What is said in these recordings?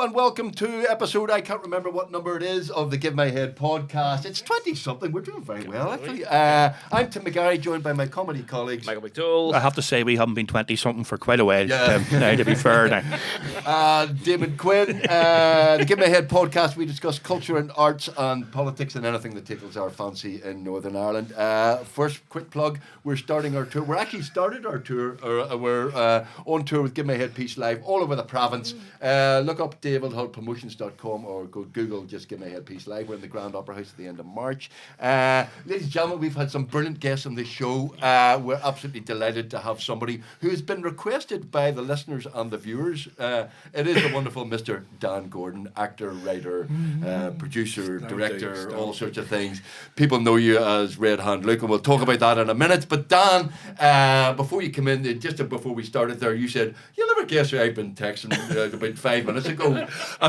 and welcome to episode, I can't remember what number it is, of the Give My Head podcast. It's 20-something. We're doing very well, actually. I'm Tim McGarry, joined by my comedy colleagues. Michael McDowell. I have to say, we haven't been 20-something for quite a while, Tim, now, to be fair. Now. Damon Quinn. The Give My Head podcast, we discuss culture and arts and politics and anything that tickles our fancy in Northern Ireland. First, quick plug, we're starting our tour. We're actually started our tour. We're on tour with Give My Head Piece Live all over the province. Look up davidhullpromotions.com or go Google just Give My Head Piece Live. We're in the Grand Opera House at the end of March. Ladies and gentlemen, we've had some brilliant guests on this show. We're absolutely delighted to have somebody who has been requested by the listeners and the viewers. It is the wonderful Mr. Dan Gordon, actor, writer, producer, director, all sorts of things. People know you as Red Hand Luke, and we'll talk about that in a minute. But Dan, before you come in, just before we started there, you said, you'll never guess who I've been texting about 5 minutes ago.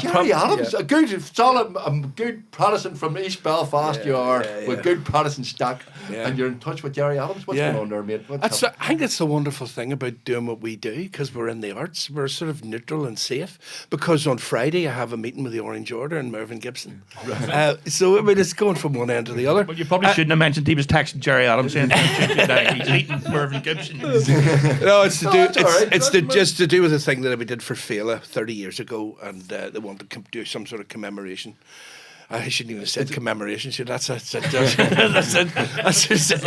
Jerry Adams, a good, solid, good Protestant from East Belfast you are, with good Protestant stock, and you're in touch with Jerry Adams. What's going on there, mate? I think that's the wonderful thing about doing what we do, because we're in the arts. We're sort of neutral and safe, because on Friday I have a meeting with the Orange Order and Mervyn Gibson. So I mean, it's going from one end to the other. Well, you probably shouldn't have mentioned he was texting Jerry Adams saying he's eating Mervyn Gibson. No, it's to do. Just to do with the thing that we did for Fela 30 years ago, and they want to do some sort of commemoration. I shouldn't even have said commemoration. That's it. That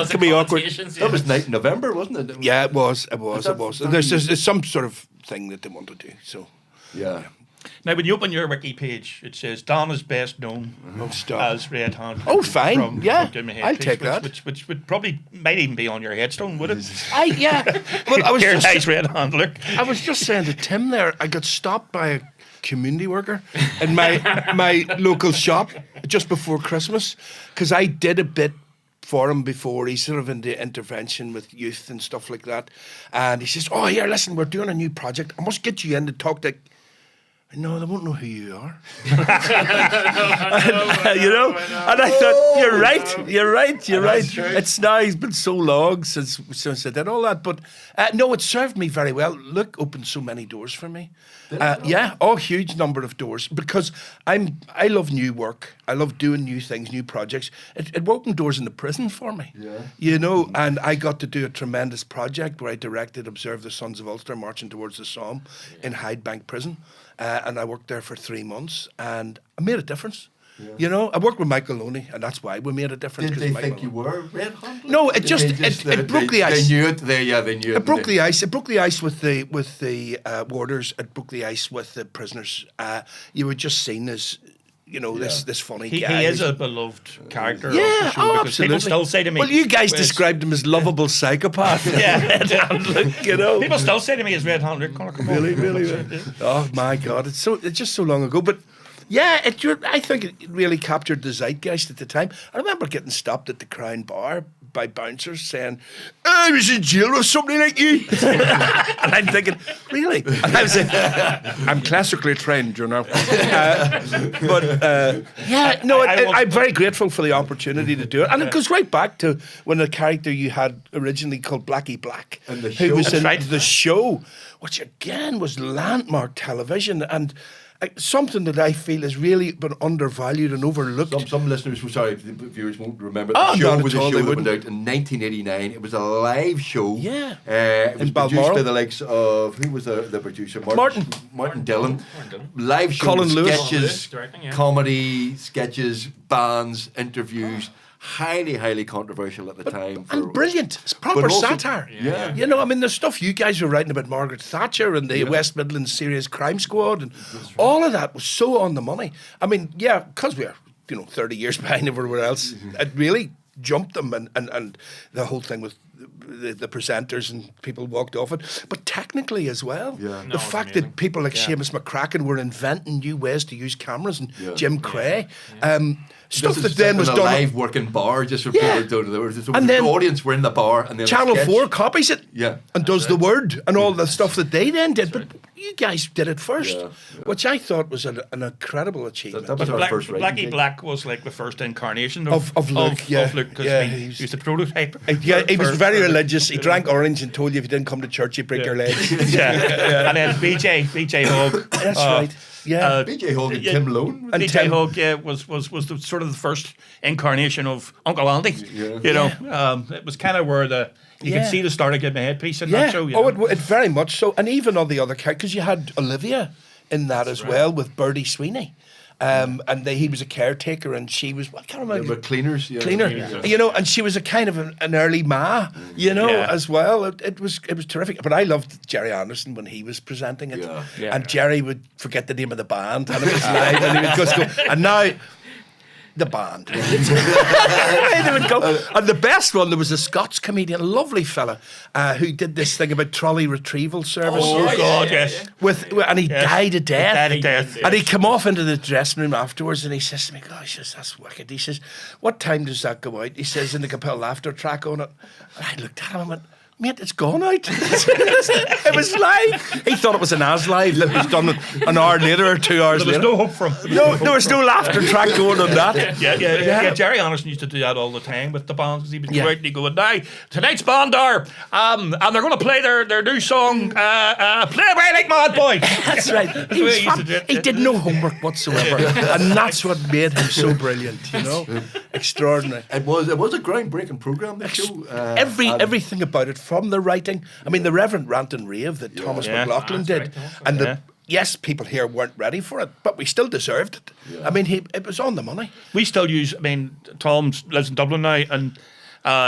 can be awkward. That was November, wasn't it? Yeah, it was. There's some sort of thing that they want to do. So yeah. Now, when you open your wiki page, it says Dan is best known as Red Hand. Oh, fine. From I'll Piece, take that. Which would probably might even be on your headstone, would it? Well, I was Here, just nice Red Hand, look. I was just saying to Tim there, I got stopped by a community worker in my local shop just before Christmas, because I did a bit for him before. He's sort of into intervention with youth and stuff like that, and he says, "Oh, here, listen, we're doing a new project. I must get you in to talk to." No, they won't know who you are. And I thought, you're right. It's now, it's been so long since I did all that. But no, it served me very well. Look, opened so many doors for me. Huge number of doors, because I love new work. I love doing new things, new projects. It opened doors in the prison for me. And I got to do a tremendous project where I directed Observe the Sons of Ulster Marching Towards the Somme in Hyde Bank Prison. And I worked there for 3 months, and I made a difference. Yeah. I worked with Michael Loney, and that's why we made a difference. Did they think you were Red Hand? No, it broke the ice. They knew it. They knew it. It broke the ice. It broke the ice with the warders. It broke the ice with the prisoners. You were just seen as, this funny guy. He is a beloved character. Yeah, absolutely. People still say to me, well, you guys described him as lovable psychopath. People still say to me, "Is Red Hand Luke Connor?" Really? Oh my God, it's just so long ago. But yeah, I think it really captured the zeitgeist at the time. I remember getting stopped at the Crown Bar by bouncers saying, "I was in jail with somebody like you." And I'm thinking, really? And I was like, I'm classically trained, I'm very grateful for the opportunity to do it. And it goes right back to when the character you had originally called Blackie Black, who was in the show, which again was landmark television, and something that I feel has really been undervalued and overlooked. Some listeners, viewers won't remember. The show was a show that went out in 1989. It was a live show. Yeah. It was produced by the likes of, who was the producer? Martin Dillon. Live show, Colin Lewis. sketches, comedy, sketches, bands, interviews. Highly controversial at the time. And brilliant. It's proper satire. Yeah. The stuff you guys were writing about Margaret Thatcher and the West Midlands Serious Crime Squad and all of that was so on the money. Because we're 30 years behind everywhere else, it really jumped them, and the whole thing with the presenters and people walked off it. But technically as well, the fact that people like Seamus McCracken were inventing new ways to use cameras, and Jim Cray. Stuff that then was done. A live working bar, just for people who don't know. And then the audience were in the bar, and then Channel 4 copies it, and does the word and all the stuff that they then did. But you guys did it first, which I thought was an incredible achievement. That was our first Blackie Black was like the first incarnation of Luke. Of Luke, because he used the prototype. He was very religious. He drank orange and told you if you didn't come to church, you'd break your legs. And then BJ Hogg. That's right. Yeah. BJ Hogg and Tim Lone. And BJ Tim- Hogg was the sort of the first incarnation of Uncle Andy. Yeah. You know, it was kind of where you could see the start of Give Me a Headpiece in that show. You know? It very much so. And even all the other characters, because you had Olivia in that as well with Birdie Sweeney. And he was a caretaker, and she was, I can't remember. But cleaners. Yeah. Cleaner, you know, and she was a kind of an early ma, you know, Yeah. as well. It was terrific. But I loved Jerry Anderson when he was presenting it, Yeah. and Jerry would forget the name of the band, and it was live, and he would just go, and now. The band. They would go. And the best one, there was a Scots comedian, a lovely fella, who did this thing about trolley retrieval service. Oh, God, yes. And he died of death. Died of death, And he come off into the dressing room afterwards and he says to me, gosh, that's wicked. He says, what time does that go out? He says, in the Capel Laughter track on it. And I looked at him and went, mate, it's gone out. It was live. He thought it was an as live that was done an hour later or 2 hours There was later. no hope for him. No, there was no laughter track going on that. Yeah. Jerry Anderson used to do that all the time with the bands because he would go Yeah. out and he'd go, now, tonight's band are, and they're going to play their new song, Play Away Like Mad Boy. That's right. That's the way he used to do it. He did no homework whatsoever. And that's what made him so brilliant, you know? Extraordinary. It was a groundbreaking program. The show. Everything about it, from the writing. I mean, the Reverend Rant and Rave that Thomas Yeah. McLaughlin did, and yes, people here weren't ready for it, but we still deserved it. I mean, it was on the money. We still use, I mean, Tom lives in Dublin now, and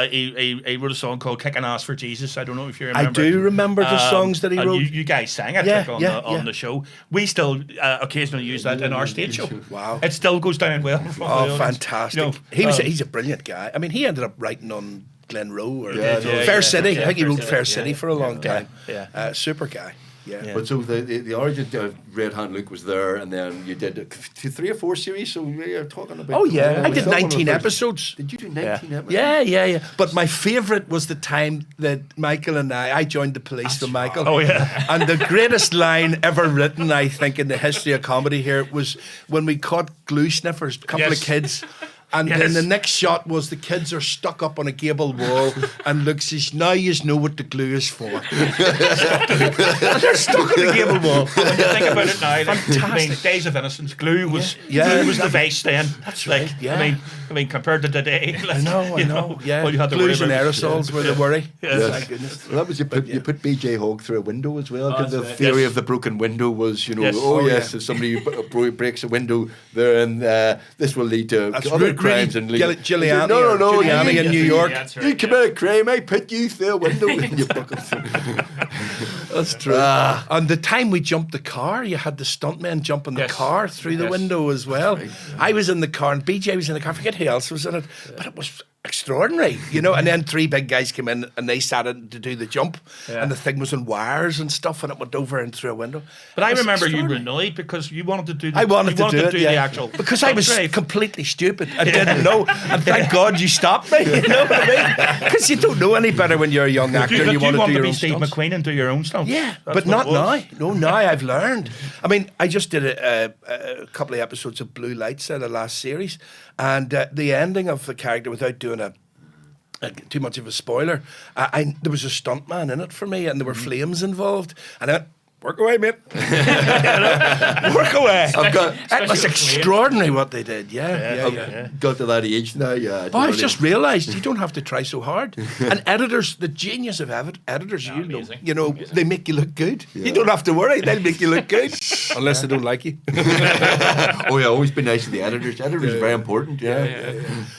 he wrote a song called Kicking Ass for Jesus. I don't know if you remember. I do remember the songs that he and wrote. You guys sang it Yeah, on the show. We still occasionally use that in our stage show. Wow. It still goes down well. Oh, fantastic! You know, He's a brilliant guy. I mean, he ended up writing on Glen Rowe or Yeah, Fair City. I think he wrote Fair yeah, City for a long time. Yeah. Super guy. Yeah. But so the origin of Red Hand Luke was there, and then you did 3 or 4 series. So we are talking about. Oh yeah, I did we're talking 19 about- episodes. Did you do 19 episodes? Yeah. But my favourite was the time that Michael and I joined the police with Michael. Oh, yeah. And the greatest line ever written, I think, in the history of comedy here was when we caught glue sniffers, a couple of Yes. kids. And Yes. then the next shot was the kids are stuck up on a gable wall, and Luke says, now you know what the glue is for. And they're stuck on the gable wall. When you think about it now, like, I mean, Fantastic. Days of Innocence, glue was Yeah. glue was the base then. That's like, right, yeah. I mean, compared to today, like, I know. Yeah, all you had to worry glues and about was- aerosols were the worry. Yes. My goodness. Well, that was you put BJ Hogg through a window as well. Because the that's right. theory Yes. of the broken window was, you know, Yes. oh Oh, yes, yeah. if somebody breaks a window there, and this will lead to That's other really crimes and lead. Giuliani, No, Giuliani you- in New York. That's You right, commit a crime, I put you through a window. And you buckle through. That's true. And the time we jumped the car, you had the stuntmen jumping the Yes. car through the Yes. window as well. I was in the car and BJ was in the car. I forget who else was in it, but it was extraordinary, you know. And then 3 big guys came in and they started to do the jump, and the thing was on wires and stuff, and it went over and through a window. But I It was remember you were extraordinary. annoyed because you wanted to do. I wanted to do it, the actual because I was drive. completely stupid. I didn't know, and thank God you stopped me. You know what I mean? Because you don't know any better when you're a young actor. Do and you want to want do to your be own Steve stunts. McQueen and do your own stunts? Yeah, That's but what not it was. now. No, now I've learned. I mean, I just did a couple of episodes of Blue Lights in the last series, and the ending of the character, without doing too much of a spoiler, there was a stuntman in it for me, and there were flames involved, and I went, work away, mate. Work away. I've got It was extraordinary what they did. Yeah. got to that age now. Yeah. Oh, I've just realised you don't have to try so hard. And editors, the genius of editors, amazing. you know, they make you look good. You don't have to worry; they'll make you look good, unless they don't like you. Oh yeah, always be nice to the editors. Editors are very important. Yeah.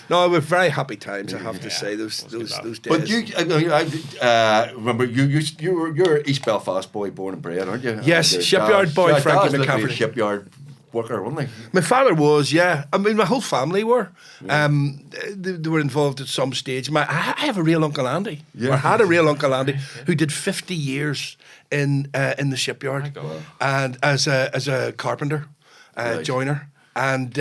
No, we're very happy times. I have to say those days. But you, I remember you're East Belfast boy, born and bred, aren't you? Yes, Your shipyard dad's- boy, your Frankie dad's literally a McCafferty. shipyard worker, wasn't he? My father was, yeah. I mean, my whole family were. They were involved at some stage. I have a real Uncle Andy. Yeah. Or had a real Uncle Andy who did 50 years in the shipyard, and as a carpenter, Right. joiner. And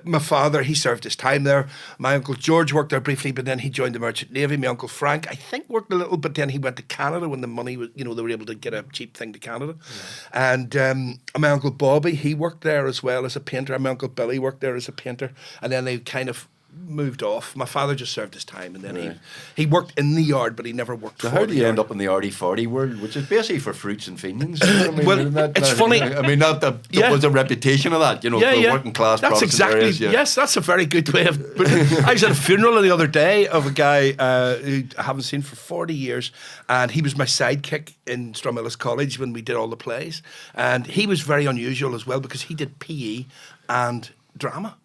my father, he served his time there. My Uncle George worked there briefly, but then he joined the Merchant Navy. My Uncle Frank, I think, worked a little, but then he went to Canada when the money was, you know, they were able to get a cheap thing to Canada. And my Uncle Bobby, he worked there as well as a painter. And my Uncle Billy worked there as a painter. And then they kind of moved off. My father just served his time, and then he worked in the yard, but he never worked. So for how the do you yard. end up in the RD40 world, which is basically for fruits and fiends? You know what I mean? Well, Isn't that- it's funny. I mean, not that there was a reputation of that, you know, for working class That's Protestant exactly. areas. Yeah. Yes, that's a very good way of. I was at a funeral the other day of a guy who I haven't seen for 40 years, and he was my sidekick in Stromillis College when we did all the plays, and he was very unusual as well because he did PE and drama.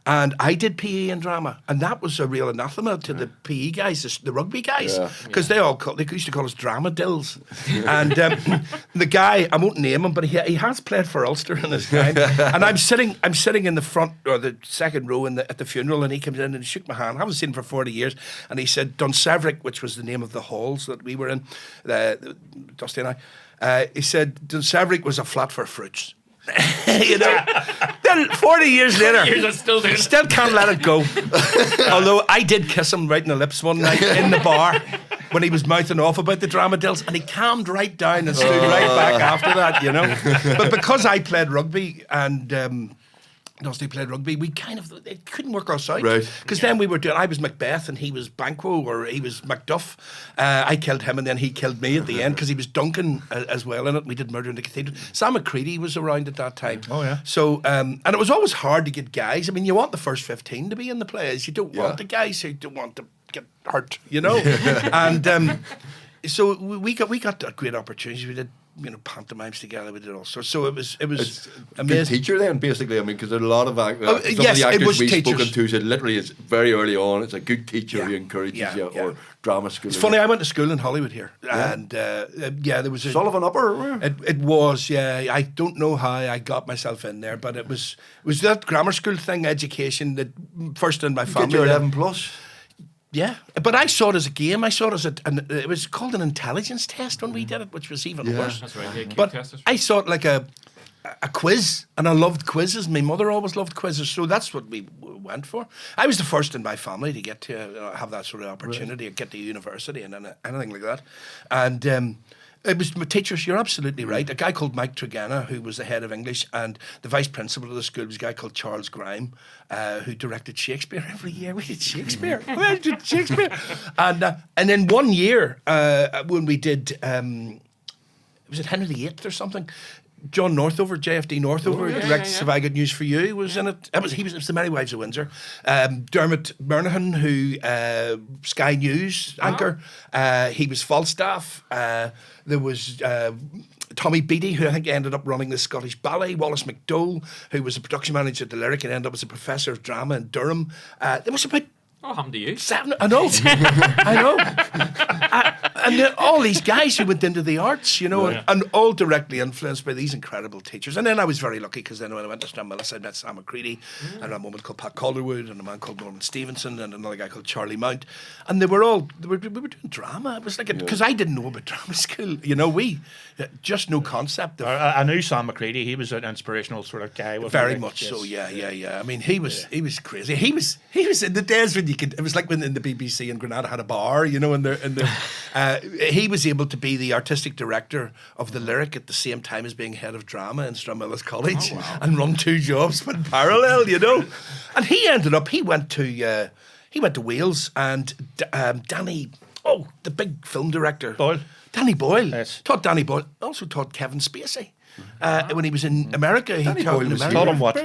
And I did PE and drama, and that was a real anathema to the PE guys, the rugby guys, because they used to call us drama dills. And the guy, I won't name him, but he has played for Ulster in his time. And I'm sitting in the front or the second row at the funeral, and he comes in and he shook my hand. I haven't seen him for 40 years, and he said Dunseverick, which was the name of the halls that we were in, Dusty and I. He said Dunseverick was a flat for fruits. You know, then 40 years later, still can't let it go. Although I did kiss him right in the lips one night in the bar when he was mouthing off about the drama dills, and he calmed right down and stood right back after that, you know. But because I played rugby and Dusty played rugby, we kind of, it couldn't work us out. Right. Because then we were doing, I was Macbeth and he was Banquo, or he was Macduff. I killed him and then he killed me at the end because he was Duncan as well in it. We did Murder in the Cathedral. Sam McCready was around at that time. Oh, yeah. So, and it was always hard to get guys. I mean, you want the first 15 to be in the plays. You don't want the guys who don't want to get hurt, you know? And so we got that great opportunity. We did, you know, pantomimes together. We did all sorts. So it was It's a amazing. good teacher then, basically. I mean, because there are a lot of some yes, of the it actors was we've teachers. spoken to said literally it's very early on. It's a good teacher Yeah. who encourages Yeah, you, yeah. or drama school. It's funny, I went to school in Hollywood here, and there was a Sullivan Upper. It was, yeah. I don't know how I got myself in there, but it was that grammar school thing, education, that first in my family. Get your 11 plus. Yeah, but I saw it as a game. I saw it as it was called an intelligence test when we did it, which was even worse. That's right. Yeah, But test is I saw it like a quiz, and I loved quizzes. My mother always loved quizzes, so that's what we went for. I was the first in my family to get to have that sort of opportunity, to get to university and anything like that. And it was my teachers. You're absolutely right. A guy called Mike Trigana, who was the head of English, and the vice principal of the school was a guy called Charles Grime, who directed Shakespeare every year. We did Shakespeare. We did Shakespeare. And then one year when we did, was it Henry VIII or something? John Northover, JFD Northover, who directs Have I Got News for You, was in it. It was the Merry Wives of Windsor. Dermot Murnaghan, who Sky News anchor, he was Falstaff. There was Tommy Beattie, who I think ended up running the Scottish Ballet. Wallace McDowell, who was a production manager at the Lyric and ended up as a professor of drama in Durham. There was about Oh, happened to you. 7, I know, I know. And then all these guys who went into the arts, you know, and all directly influenced by these incredible teachers. And then I was very lucky because then when I went to Stromillis, I met Sam McCready and a woman called Pat Calderwood and a man called Norman Stevenson and another guy called Charlie Mount. And we were doing drama. It was like, because I didn't know about drama school, you know, just no concept of. I knew Sam McCready. He was an inspirational sort of guy. wasn't Very he? much Yes. so, yeah. I mean, he was crazy. He was in the days when you could. It was like when in the BBC in Granada had a bar, you know, he was able to be the artistic director of the Lyric at the same time as being head of drama in Stromillis College and run 2 jobs in parallel, you know. And he went to Wales and Danny, the big film director, Boyle. Danny Boyle, Yes. taught Danny Boyle, also taught Kevin Spacey. When he was in America, he taught in America. Taught him what?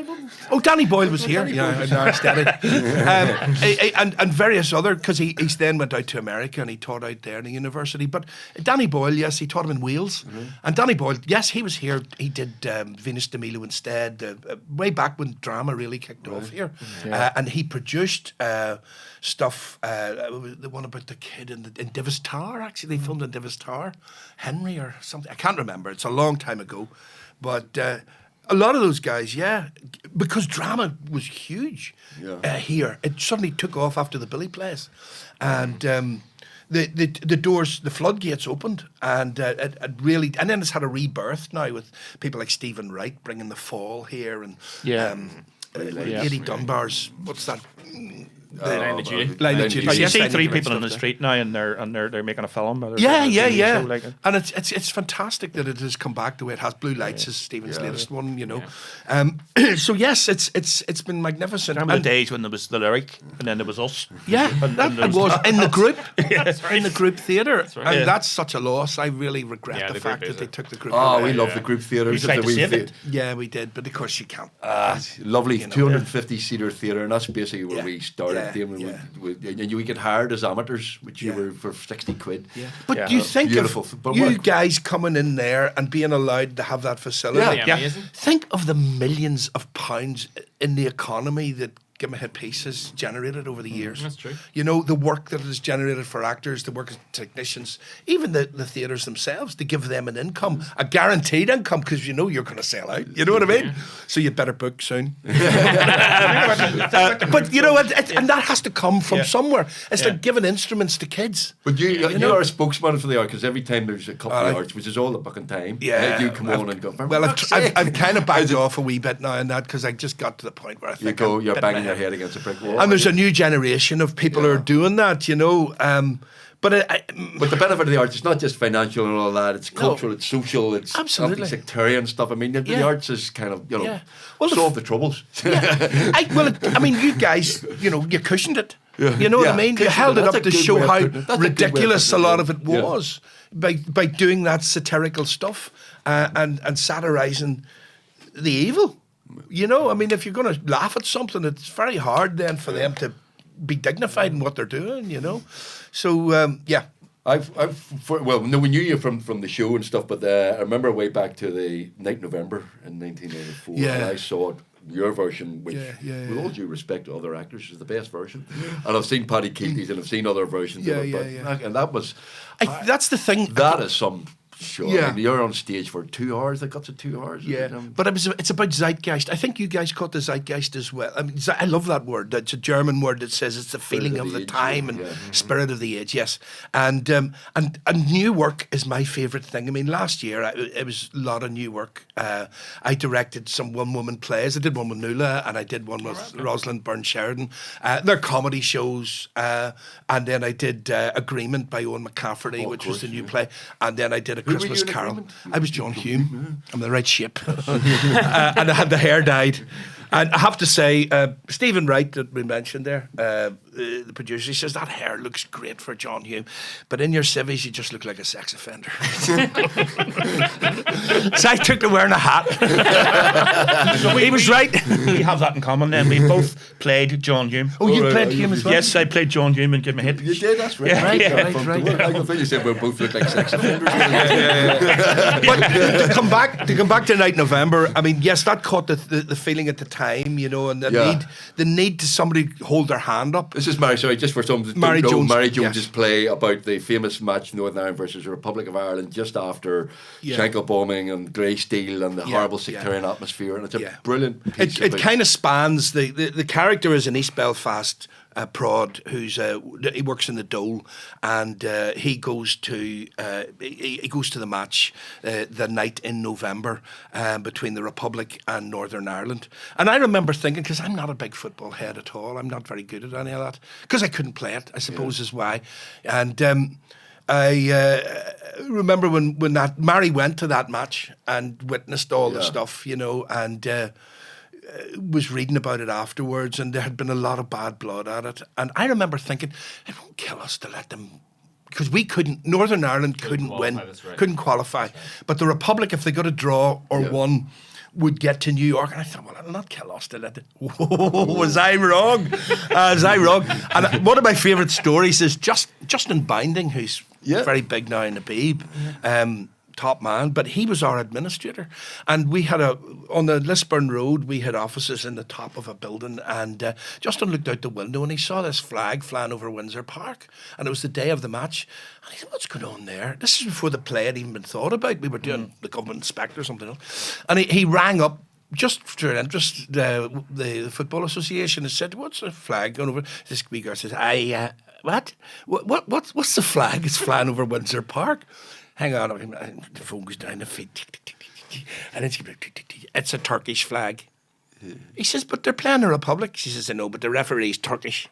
Oh, Danny Boyle was here. Yeah, no, steady. And various other, because he then went out to America and he taught out there in the university. But Danny Boyle, yes, he taught him in Wales. And Danny Boyle, yes, he was here. He did Venus de Milo instead, way back when drama really kicked off here. And he produced stuff, the one about the kid in Divis Tower, actually. They filmed in Divis Tower. Henry or something. I can't remember. It's a long time ago. But a lot of those guys, because drama was huge here. It suddenly took off after the Billy plays. And the doors, the floodgates opened, and it really, and then it's had a rebirth now with people like Stephen Wright bringing The Fall here, and Eddie Dunbar's, what's that? Line of Duty. Line of Duty. You Yes, see Line of 3 Duty people on the stuff street now, and they're making a film. Or they're Yeah, making a yeah, TV yeah. show, like it. And it's fantastic that it has come back the way it has. Blue Lights is Stephen's latest one, you know. So yes, it's been magnificent. Remember the And- days when there was the lyric, and then there was us. Yeah, And that there it was in the group, in the group theatre, right. and Yeah. that's such a loss. I really regret Yeah, the the fact group that is they took the group. Oh, away. we love the group theatres. We tried to save it. Yeah, we did, but of course you can't. Lovely You know, 250-seater theatre, and that's basically where Yeah. we started. Yeah. Damon, Yeah. and you get hired as amateurs, which you Yeah. were for 60 quid. But Yeah. you think Beautiful. of But you what- guys coming in there and being allowed to have that facility. Yeah, Yeah. amazing. Think of the millions of pounds in the economy that Give My Head Piece has generated over the years. That's true. You know, the work that it has generated for actors, the work of technicians, even the theatres themselves, to give them an income, a guaranteed income, because you know you're going to sell out. You know what I mean? So you'd better book soon. But you know, and that has to come from Yeah. somewhere. It's Yeah. like giving instruments to kids. But you know? are a spokesman for the art, because every time there's a couple of arts, which is all the fucking time, you come on and go. Well, I've kind of backed off a wee bit now and that, because I just got to the point where I You think go, I'm you're bitten my banging your head. head against a brick wall. And there's a new generation of people who are doing that, you know. But But the benefit of the arts is not just financial and all that. It's cultural, it's social, it's Absolutely. anti-sectarian stuff. I mean, the Yeah. arts is kind of, Yeah. Well, solve the troubles. I mean, you guys, you know, you cushioned it. You know what I Yeah, mean? You cushioned held it. it That's up a to good show way of how putting it. That's a good way of ridiculous a putting it, lot of it yeah. was by doing that satirical stuff and satirizing the evil. You know, I mean, if you're going to laugh at something, it's very hard then for them to be dignified in what they're doing. You know, so yeah. We knew you from the show and stuff, but I remember way back to the Night November in 1994, Yeah. and I saw your version, which, Yeah, with all due respect to other actors, is the best version. And I've seen Paddy Keelty's and I've seen other versions of it, but and that was That's the thing. that is some show. Yeah. I mean, you're on stage for 2 hours. They got to 2 hours. Yeah, but it's about zeitgeist. I think you guys caught the zeitgeist as well. I mean, I love that word. It's a German word that says it's the feeling of of the the age, time and yeah. spirit of the age. Yes, and new work is my favourite thing. I mean, last year it was a lot of new work. I directed some one-woman plays. I did one with Nuala and I did one with Rosalind Byrne Sheridan. They're comedy shows, and then I did Agreement by Owen McCafferty, which was the new play, and then I did A were Christmas you in Carol. Agreement? I was John Hume. I'm the right shape. And I had the hair dyed. And I have to say, Stephen Wright, that we mentioned there, the producer, he says, that hair looks great for John Hume. But in your civvies, you just look like a sex offender. So I took to wearing a hat. He was right. We have that in common then. We both played John Hume. Oh, you played Hume as well? Yes, I played John Hume and Give Me Head. You did, that's right. Yeah, right, yeah. right, Right. I thought you said we both look like sex offenders. But to come back to Night November, I mean, yes, that caught the feeling at the time, you know, and Yeah. the need to somebody hold their hand up. This is Mary, sorry, just for some Mary Jones, Mary Jones's yes. play about the famous match Northern Ireland versus the Republic of Ireland just after Yeah. Schenkel bombing and Grey Steel and the Yeah, horrible yeah. sectarian atmosphere, and it's a Yeah. brilliant piece. It about- kind of spans the character is an East Belfast prod who's he works in the Dole, and he goes to the match the night in November between the Republic and Northern Ireland. And I remember thinking, because I'm not a big football head at all, I'm not very good at any of that, because I couldn't play it, I suppose is why. And I remember when that Mary went to that match and witnessed all the Yeah. stuff, you know, and was reading about it afterwards, and there had been a lot of bad blood at it. And I remember thinking, it won't kill us to let them, because we couldn't, Northern Ireland couldn't qualify, win, that's right. couldn't qualify. But the Republic, if they got a draw or won, would get to New York. And I thought, well, it'll not kill us to let it. Whoa, was I wrong? Was I wrong? And one of my favourite stories is Justin Binding, who's very big now in the Beeb. Top man, but he was our administrator, and we had on the Lisburn Road, we had offices in the top of a building, and Justin looked out the window and he saw this flag flying over Windsor Park, and it was the day of the match, and he said, what's going on there? This is before the play had even been thought about. We were doing the government inspector or something else, and he rang up just through interest the Football Association and said, what's the flag going over? This wee girl says, what's the flag? It's flying over Windsor Park. Hang on, the phone goes down the feet, and it's a Turkish flag. He says, but they're playing the Republic. She says, I know, but the referee's Turkish.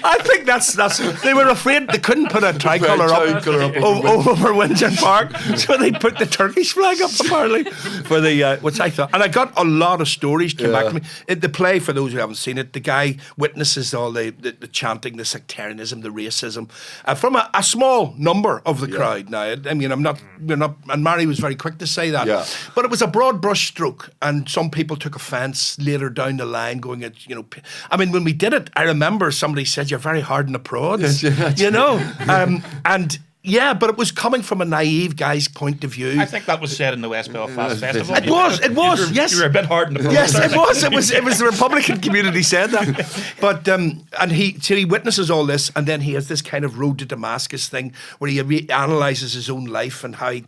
I think that's. They were afraid they couldn't put a tricolour up over Windsor Park, so they put the Turkish flag up apparently for the which I thought. And I got a lot of stories came back to me. The play, for those who haven't seen it, the guy witnesses all the chanting, the sectarianism, the racism from a small number of the crowd. Now, I mean, we're not, and Mary was very quick to say that. Yeah. But it was a broad brush stroke, and some people took offence later down the line, going at I mean, when we did it, I remember somebody said, "You're very hard on the prods," and. Yeah, but it was coming from a naive guy's point of view. I think that was said in the West Belfast Festival. It was. Yes, you were a bit hard in the prods. Yes, it was. It was the Republican community said that. But and he witnesses all this, and then he has this kind of road to Damascus thing where he analyses his own life and how he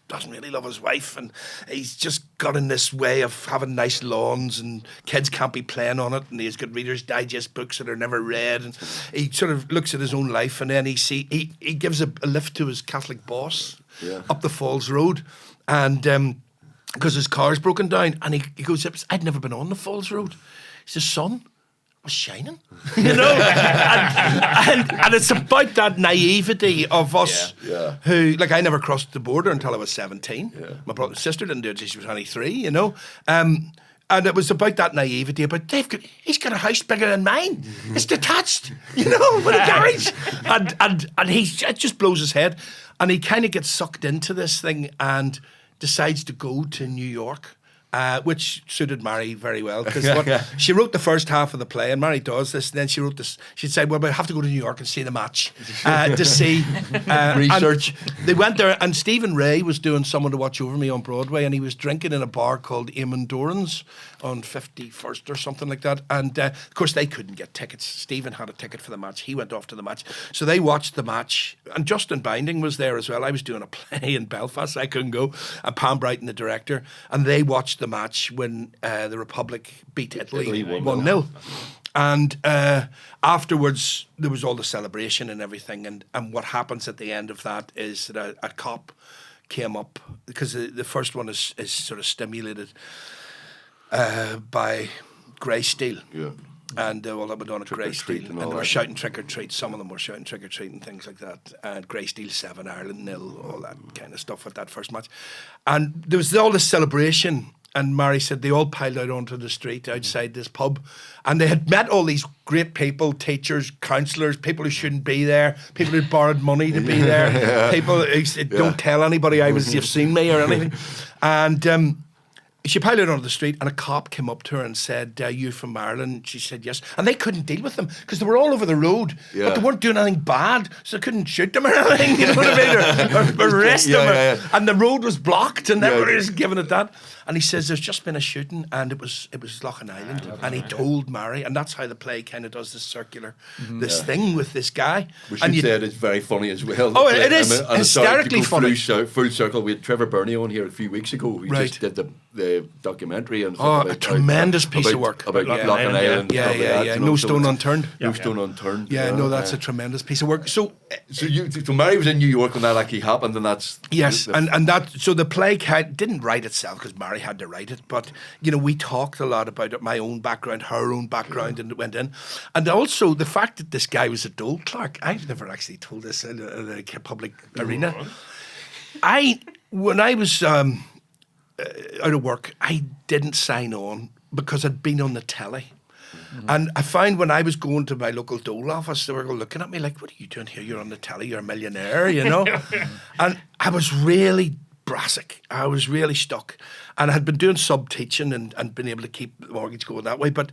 doesn't really love his wife, and he's just got in this way of having nice lawns and kids can't be playing on it, and he's got Reader's Digest books that are never read, and he sort of looks at his own life, and then he gives a lift to his Catholic boss up the Falls Road, and because his car's broken down, and he goes, I'd never been on the Falls Road. He says, son, was shining, and it's about that naivety of us who, like, I never crossed the border until I was 17. My brother and sister didn't do it until she was 23, and it was about that naivety about he's got a house bigger than mine. It's detached, with a garage, and it just blows his head, and he kind of gets sucked into this thing and decides to go to New York. Which suited Mary very well, because she wrote the first half of the play, and Mary does this, and then she wrote this. She'd say, well, we have to go to New York and see the match to see research. They went there, and Stephen Ray was doing Someone to Watch Over Me on Broadway, and he was drinking in a bar called Eamon Doran's on 51st or something like that, and of course they couldn't get tickets. Stephen had a ticket for the match. He went off to the match, so they watched the match, and Justin Binding was there as well. I was doing a play in Belfast, so I couldn't go, and Pam Brighton, the director, and they watched the match when the Republic beat Italy 1-0. And afterwards, there was all the celebration and everything. And what happens at the end of that is that a cop came up, because the first one is sort of stimulated by Grey Steel. Yeah. And all that went on at Grey Steel. And they were shouting trick or treat. Some of them were shouting trick or treat and things like that. And Grey Steel 7, Ireland 0, all that kind of stuff at that first match. And there was all this celebration. And Mary said they all piled out onto the street outside this pub, and they had met all these great people, teachers, counsellors, people who shouldn't be there, people who'd borrowed money to be there, people who said, don't tell anybody you've seen me or anything. And she piled out onto the street, and a cop came up to her and said, you from Ireland? She said yes. And they couldn't deal with them because they were all over the road, but they weren't doing anything bad, so they couldn't shoot them or anything, you know what I mean, or arrest them. And the road was blocked, and everybody was giving it that. And he says, there's just been a shooting, and it was Loughin Island. And he told Mary, and that's how the play kind of does this circular, this thing with this guy. Which you said is very funny as well. Oh, it is hysterically funny. Full circle. We had Trevor Burney on here a few weeks ago. We just did the documentary. And a tremendous piece of work. About Loughin Island. Yeah. No stone unturned. No stone unturned. Yeah, no, that's a tremendous piece of work. So Mary was in New York when that actually happened, and that's... Yes, and that... So the play didn't write itself, because Mary had to write it, but we talked a lot about it, my own background, her own background, and it went in, and also the fact that this guy was a dole clerk. I've never actually told this in a public arena. When I was out of work, I didn't sign on because I'd been on the telly. And I found when I was going to my local dole office, they were looking at me like, what are you doing here? You're on the telly, you're a millionaire, And I was really brassic. I was really stuck. And I had been doing sub-teaching and been able to keep the mortgage going that way. But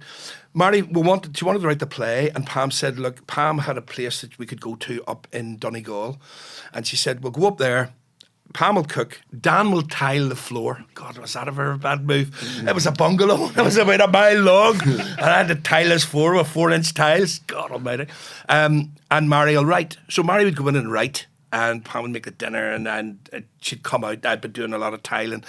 Mary, she wanted to write the play, and Pam said, look, Pam had a place that we could go to up in Donegal. And she said, we'll go up there. Pam will cook. Dan will tile the floor. God, was that a very bad move? It was a bungalow. It was about a mile long. And I had to tile this floor with 4-inch tiles. God almighty. And Mary will write. So Mary would go in and write, and Pam would make the dinner, and she'd come out. I'd been doing a lot of tiling.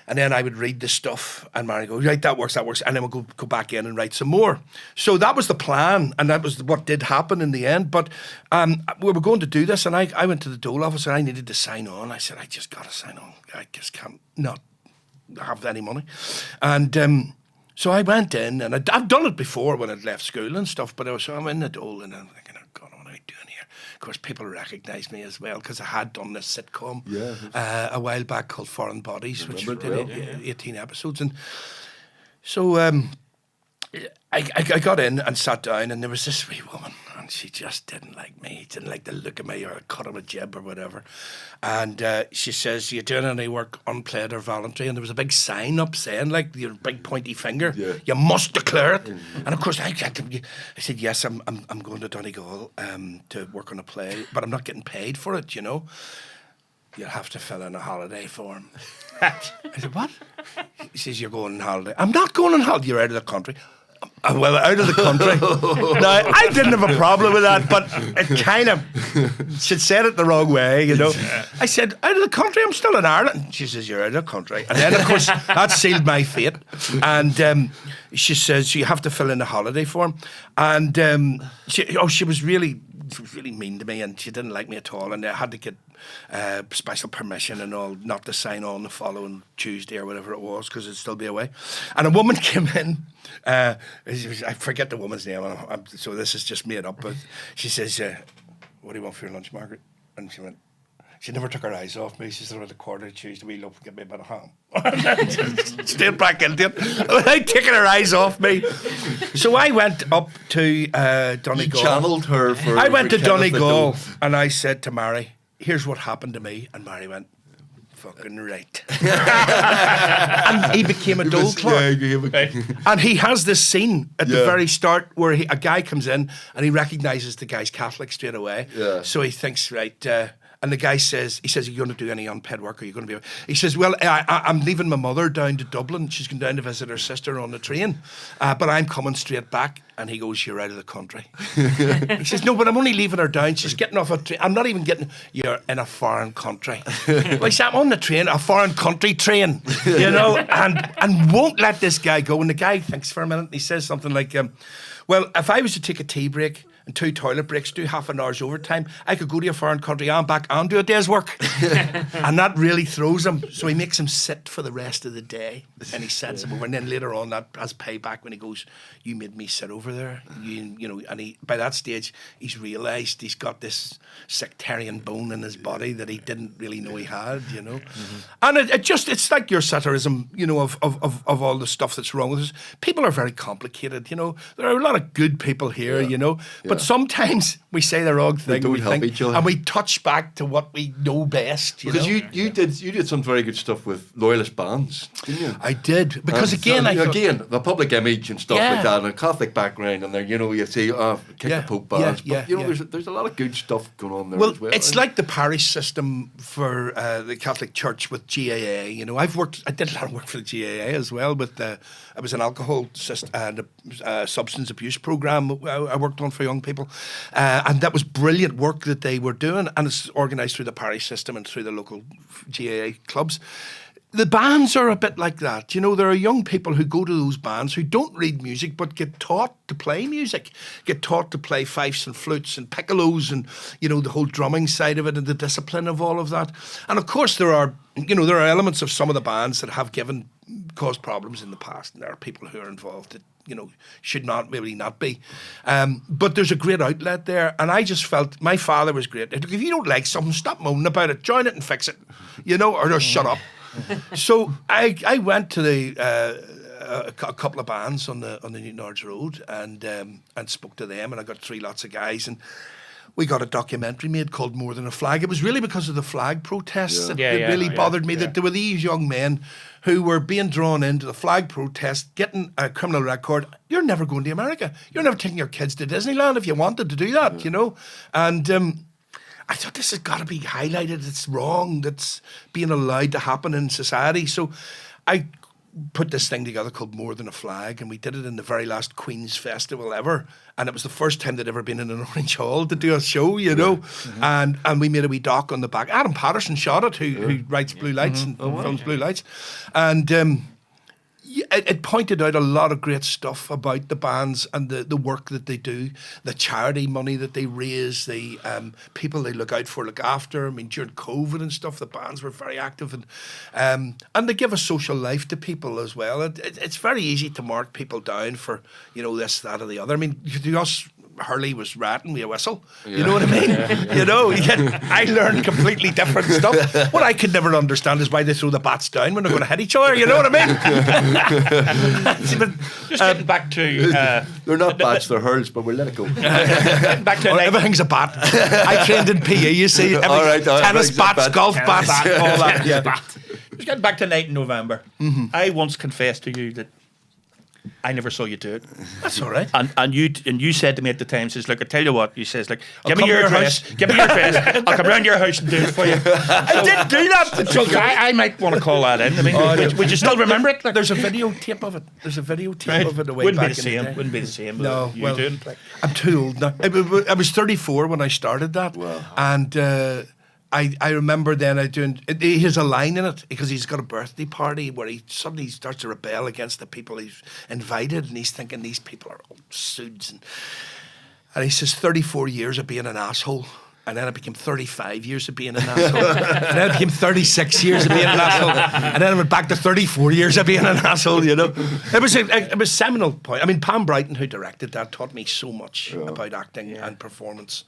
And then I would read the stuff, and Mary would go, right, that works. And then we'll go back in and write some more. So that was the plan, and that was what did happen in the end. But we were going to do this, and I went to the dole office, and I needed to sign on. I said, I just got to sign on. I just can't not have any money. And so I went in, and I've done it before when I'd left school and stuff, but I'm in the dole, and I'm thinking, oh God, what am I doing here? Of course, people recognise me as well, because I had done this sitcom a while back called Foreign Bodies, which did 18 episodes. And so I got in and sat down, and there was this wee woman, and she just didn't like me, didn't like the look of me, or cut him a jib or whatever. And she says, "You doing any work unpaid or voluntary?" And there was a big sign up saying, like, your big pointy finger, you must declare it. And of course, I said, yes, I'm going to Donegal to work on a play, but I'm not getting paid for it, you know. You'll have to fill in a holiday form. I said, what? He says, you're going on holiday. I'm not going on holiday. You're out of the country. Well, out of the country. Now, I didn't have a problem with that, but it kind of, she said it the wrong way, you know. I said, out of the country? I'm still in Ireland. She says, you're out of the country. And then, of course, that sealed my fate. And she says, you have to fill in a holiday form. And she was really mean to me, and she didn't like me at all, and I had to get special permission and all not to sign on the following Tuesday or whatever it was, because it'd still be away. And a woman came in, I forget the woman's name, so this is just made up, but she says, what do you want for your lunch, Margaret? And she never took her eyes off me. She said, around a quarter to Tuesday, we love to get me a bit of ham. Straight back into it. Without taking her eyes off me. So I went up to Donegal. You channeled her for... I went to Donegal, and I said to Mary, here's what happened to me. And Mary went, fucking right. And he became a dole clerk. And he has this scene at the very start where a guy comes in and he recognises the guy's Catholic straight away. Yeah. So he thinks, right... and the guy says, are you going to do any unpaid work? Are you going to be... He says, well, I'm leaving my mother down to Dublin. She's going down to visit her sister on the train. But I'm coming straight back. And he goes, you're out of the country. He says, no, but I'm only leaving her down. She's getting off a train. I'm not even getting... You're in a foreign country. Well, he said, I'm on the train, a foreign country train, you know, and won't let this guy go. And the guy thinks for a minute, and he says something like, well, if I was to take a tea break and 2 toilet breaks, do half an hour's overtime, I could go to a foreign country and back and do a day's work. And that really throws him. So he makes him sit for the rest of the day, and he sends him over. And then later on, that has payback when he goes, you made me sit over there. You know, and by that stage, he's realised he's got this sectarian bone in his body that he didn't really know he had, you know. And it's like your satirism, you know, of all the stuff that's wrong with us. People are very complicated, you know. There are a lot of good people here, you know, but sometimes we say the wrong thing, and we touch back to what we know best. Because you did some very good stuff with loyalist bands, didn't you? I did, because again, the public image and stuff like that, and a Catholic background, and there, you know, you see, kick the Pope bands, but you know, there's a lot of good stuff going on there as well. It's like the parish system for the Catholic Church with GAA. You know, I did a lot of work for the GAA as well, but I was an alcohol and substance abuse program I worked on for young people, and that was brilliant work that they were doing, and it's organised through the parish system and through the local GAA clubs. The bands are a bit like that. You know, there are young people who go to those bands who don't read music but get taught to play music, get taught to play fifes and flutes and piccolos and, you know, the whole drumming side of it and the discipline of all of that. And of course there are elements of some of the bands that have caused problems in the past, and there are people who are involved that, you know, should not be. But there's a great outlet there, and I just felt my father was great. If you don't like something, stop moaning about it, join it and fix it, you know, or just shut up. So I went to a couple of bands on the Newtonards Road and spoke to them, and I got 3 lots of guys, and we got a documentary made called More Than a Flag. It was really because of the flag protests that really bothered me, that there were these young men who were being drawn into the flag protest, getting a criminal record. You're never going to America. You're never taking your kids to Disneyland if you wanted to do that, you know. And I thought, this has got to be highlighted. It's wrong. That's being allowed to happen in society. So I put this thing together called More Than a Flag, and we did it in the very last Queen's Festival ever. And it was the first time they'd ever been in an Orange Hall to do a show, you know. And we made a wee doc on the back. Adam Patterson shot it, who writes Blue Lights and films Blue Lights. And it pointed out a lot of great stuff about the bands and the work that they do, the charity money that they raise, the people they look out for, look after. I mean, during COVID and stuff, the bands were very active, and they give a social life to people as well. It's very easy to mark people down for, this, that, or the other. I mean, to us, Hurley was ratting with a whistle. You know what I mean? I learned completely different stuff. What I could never understand is why they throw the bats down when they're going to hit each other. You know what I mean? Just getting back to... they're not bats, they're hurls, but we'll let it go. Back to everything's a bat. I trained in PE, you see. All right, tennis bats, golf bats, all that. Yeah. Just getting back to Night in November. I once confessed to you that I never saw you do it. That's all right. And you said to me at the time, says, look, I tell you what, you says, like, give me your address. Give me your address. I'll come round your house and do it for you. I did do that. So I might want to call that in. I mean, would you still remember it? Like, there's a videotape of it. There's a videotape of it away Wouldn't back be the same. Wouldn't be the same. No, you well, doing it, like. I'm too old now. I was 34 when I started that, and I remember then he has a line in it because he's got a birthday party where he suddenly starts to rebel against the people he's invited, and he's thinking these people are old suits, and he says 34 years of being an asshole. And then it became 35 years of being an asshole. And then it became 36 years of being an asshole. And then I went back to 34 years of being an asshole, It was a seminal point. I mean, Pam Brighton, who directed that, taught me so much about acting and performance.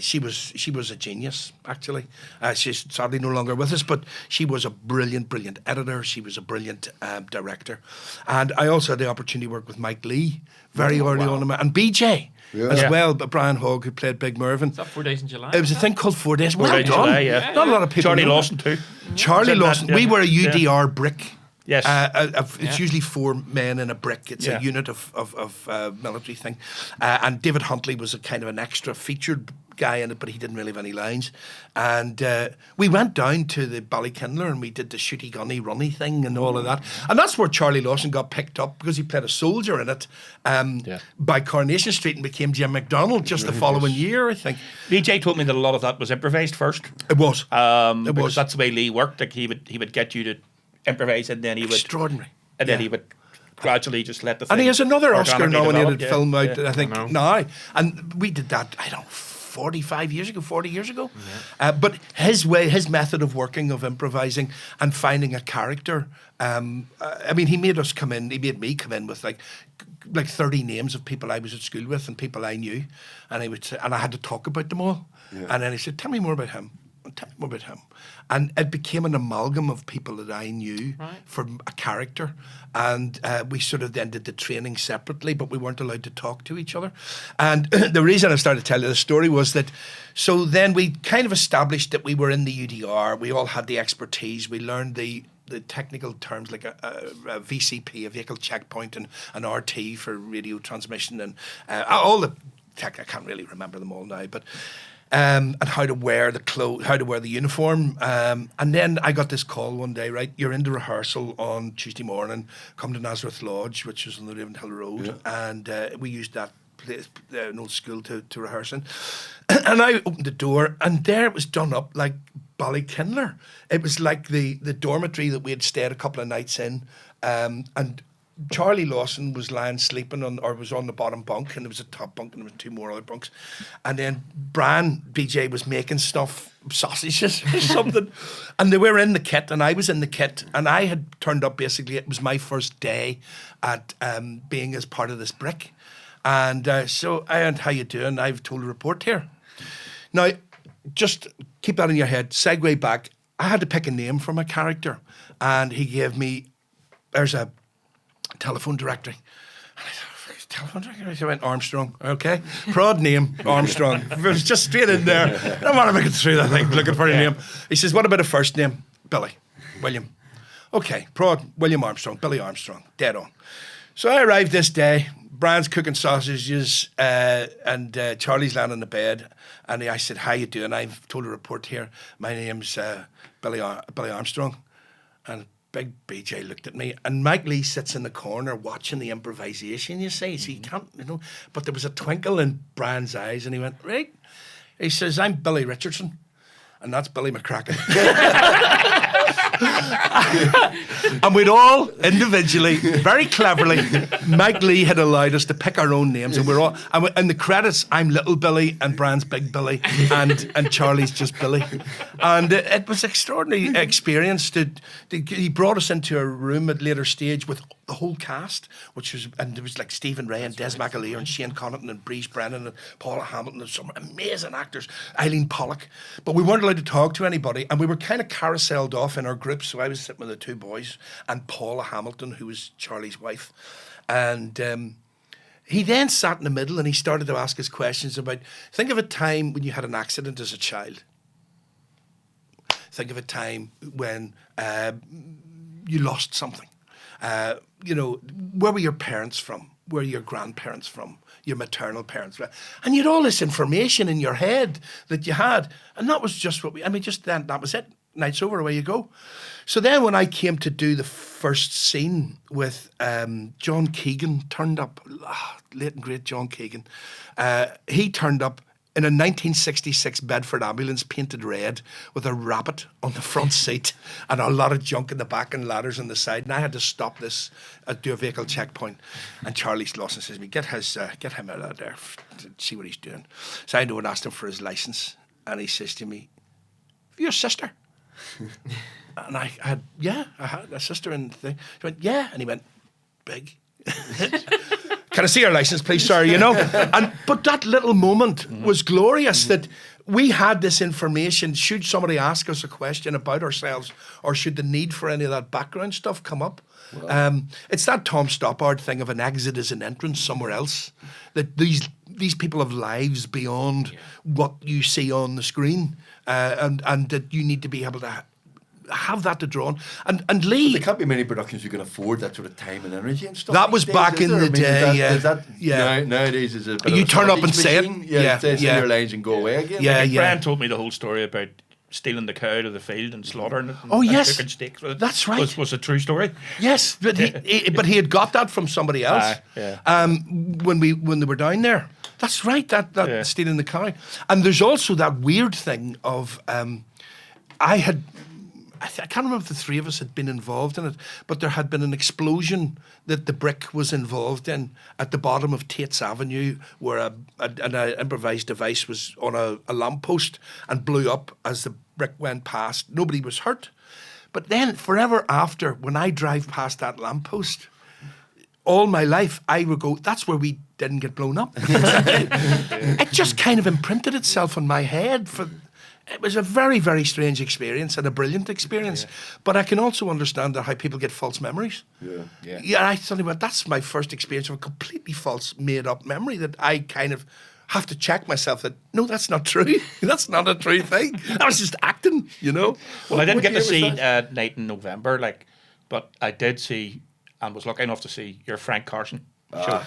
She was a genius, actually. She's sadly no longer with us, but she was a brilliant, brilliant editor. She was a brilliant director. And I also had the opportunity to work with Mike Lee very early on. And BJ. As well, but Brian Hogg, who played Big Mervyn. Is that 4 Days in July? It was a thing called 4 Days. 4 Days in July, yeah. Not a lot of people. Charlie Lawson too. Charlie Lawson. We were a UDR brick. Yes. It's usually 4 men in a brick. It's a unit of military thing. And David Huntley was a kind of an extra featured guy in it, but he didn't really have any lines. And we went down to the Ballykindler and we did the shooty gunny runny thing and all of that. And that's where Charlie Lawson got picked up because he played a soldier in it by Coronation Street and became Jim McDonald just the following year, I think. BJ told me that a lot of that was improvised first. It was. It was. That's the way Lee worked. Like he would get you to improvise and then he would... Extraordinary. And then he would gradually just let the thing... And he has another Oscar-nominated develop, film out, I think, now. And we did that, 40 years ago. Yeah. But his method of working, of improvising and finding a character, I mean, he made me come in with like 30 names of people I was at school with and people I knew. And I would say, and I had to talk about them all. Yeah. And then he said, tell me more about him. And it became an amalgam of people that I knew from a character. And we sort of then did the training separately, but we weren't allowed to talk to each other. And the reason I started telling the story was that, so then we kind of established that we were in the UDR. We all had the expertise. We learned the technical terms like a VCP, a vehicle checkpoint, and an RT for radio transmission, and all the tech. I can't really remember them all now, but... and how to wear the clothes, how to wear the uniform. And then I got this call one day, right? You're into rehearsal on Tuesday morning, come to Nazareth Lodge, which is on the Ravenhill Road. Yeah. And we used that place, an old school to rehearse in. And I opened the door and there it was done up like Ballykindler. It was like the dormitory that we had stayed a couple of nights in. And Charlie Lawson was lying sleeping was on the bottom bunk, and there was a top bunk and there was 2 more other bunks. And then Brian, BJ, was making stuff, sausages or something. And they were in the kit and I was in the kit, and I had turned up basically, it was my first day at being as part of this brick. And so I went, how you doing? I've told a report here. Now, just keep that in your head, segue back. I had to pick a name for my character, and he gave me, there's a telephone directory. And I said, telephone directory? I went, Armstrong. Okay. Prod name, Armstrong. It was just straight in there. I don't want to make it through that thing, looking for a name. He says, what about a first name? Billy. William. Okay. Prod, William Armstrong. Billy Armstrong. Dead on. So I arrived this day. Brian's cooking sausages and Charlie's lying on the bed. And I said, how you doing? I've told a report here. My name's Billy Armstrong. And Big BJ looked at me, and Mike Lee sits in the corner watching the improvisation, you see. So he can't, but there was a twinkle in Brian's eyes, and he went, right. He says, I'm Billy Richardson, and that's Billy McCracken. And we'd all individually, very cleverly, Mike Lee had allowed us to pick our own names, and we're all. And in the credits, I'm Little Billy, and Brian's Big Billy, and Charlie's just Billy. And it was an extraordinary experience. He brought us into a room at later stage with the whole cast, and there was like Stephen Ray and Des McAleer and Shane Connaughton and Breeze Brennan and Paula Hamilton and some amazing actors, Eileen Pollock. But we weren't allowed to talk to anybody, and we were kind of carouseled off in our group. So I was sitting with the two boys and Paula Hamilton, who was Charlie's wife, and he then sat in the middle and he started to ask us questions about, think of a time when you had an accident as a child. Think of a time when you lost something. Where were your parents from? Where were your grandparents from? Your maternal parents? And you had all this information in your head that you had. And that was just just then, that was it. Night's over, away you go. So then when I came to do the first scene with John Keegan turned up, late and great John Keegan. He turned up in a 1966 Bedford ambulance painted red with a rabbit on the front seat and a lot of junk in the back and ladders on the side. And I had to stop this, do a vehicle checkpoint. And Charlie Lawson says to me, get him out of there, see what he's doing. So I asked him for his license. And he says to me, your sister? And I had a sister in the thing. He went, yeah. And he went, big. Can I see your license, please, sir? But that little moment was glorious, that we had this information. Should somebody ask us a question about ourselves, or should the need for any of that background stuff come up? Wow. It's that Tom Stoppard thing of an exit is an entrance somewhere else. That these people have lives beyond what you see on the screen, and that you need to be able to have that to draw on. And Lee... There can't be many productions you can afford that sort of time and energy and stuff. That was back in the day, Nowadays is a bit you of a turn up and say it. Say your lines and go away again. Brian told me the whole story about stealing the cow to the field and slaughtering it. And cooking steaks with it. That's right. Was a true story. Yes, but he had got that from somebody else. When they were down there. That's right. That stealing the cow. And there's also that weird thing of I can't remember if the three of us had been involved in it, but there had been an explosion that the brick was involved in at the bottom of Tate's Avenue, where an improvised device was on a lamppost and blew up as the brick went past. Nobody was hurt. But then forever after, when I drive past that lamppost, all my life I would go, that's where we didn't get blown up. It just kind of imprinted itself on my head for... It was a very, very strange experience and a brilliant experience. But I can also understand how people get false memories. I suddenly went, that's my first experience of a completely false, made-up memory that I kind of have to check myself that, no, that's not true. That's not a true thing. I was just acting, Well, I didn't get to see Night in November, but I did see, and was lucky enough to see, your Frank Carson show.